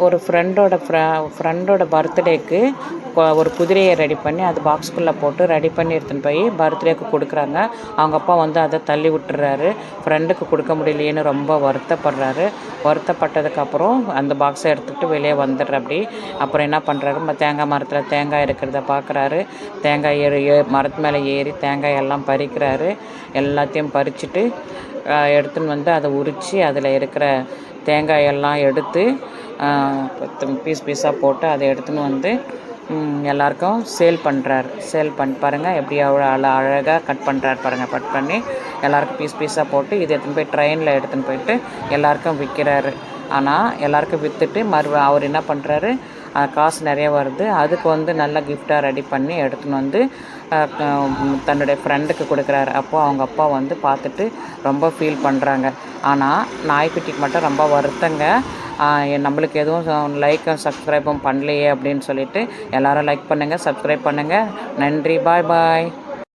ஒரு ஃப்ரெண்டோட பர்த்டேக்கு ஒரு குதிரையை ரெடி பண்ணி அது பாக்ஸ்குள்ளே போட்டு ரெடி பண்ணி எடுத்துன்னு போய் பர்த்டேக்கு கொடுக்குறாங்க. அவங்க அப்பா வந்து அதை தள்ளி விட்டுறாரு. ஃப்ரெண்டுக்கு கொடுக்க முடியலையேன்னு ரொம்ப வருத்தப்படுறாரு. வருத்தப்பட்டதுக்கப்புறம் அந்த பாக்ஸை எடுத்துக்கிட்டு வெளியே வந்துடுறாப்படி. அப்புறம் என்ன பண்ணுறாரு, தேங்காய் மரத்தில் தேங்காய் இருக்கிறத பார்க்குறாரு. தேங்காய் மரத்து மேலே ஏறி தேங்காய் எல்லாம் பறிக்கிறாரு. எல்லாத்தையும் பறிச்சுட்டு எடுத்துன்னு வந்து அதை உரித்து அதில் இருக்கிற தேங்காயெல்லாம் எடுத்து பீஸ் பீஸாக போட்டு அதை எடுத்துன்னு வந்து எல்லாருக்கும் சேல் பண்ணுறாரு. சேல் பண்ணி பாருங்கள் எப்படி அவ்வளோ அழகாக கட் பண்ணுறாரு பாருங்கள். கட் பண்ணி எல்லாருக்கும் பீஸ் பீஸாக போட்டு இதை எடுத்துன்னு போய் ட்ரெயினில் எடுத்துன்னு போயிட்டு எல்லாருக்கும் விற்கிறாரு. ஆனால் எல்லாருக்கும் விற்றுட்டு அவர் என்ன பண்ணுறாரு, காசு நிறைய வருது. அதுக்கு வந்து நல்ல கிஃப்டாக ரெடி பண்ணி எடுத்துன்னு வந்து தன்னுடைய ஃப்ரெண்டுக்கு கொடுக்குறாரு. அப்போது அவங்க அப்பா வந்து பார்த்துட்டு ரொம்ப ஃபீல் பண்ணுறாங்க. ஆனால் நாய்க்குட்டிக்கு மட்டும் ரொம்ப வருத்தங்க. நம்மளுக்கு எதுவும் லைக்கும் சப்ஸ்கிரைபும் பண்ணலையே அப்படின்னு சொல்லிட்டு எல்லோரும் லைக் பண்ணுங்கள், சப்ஸ்கிரைப் பண்ணுங்கள். நன்றி. பாய் பாய்.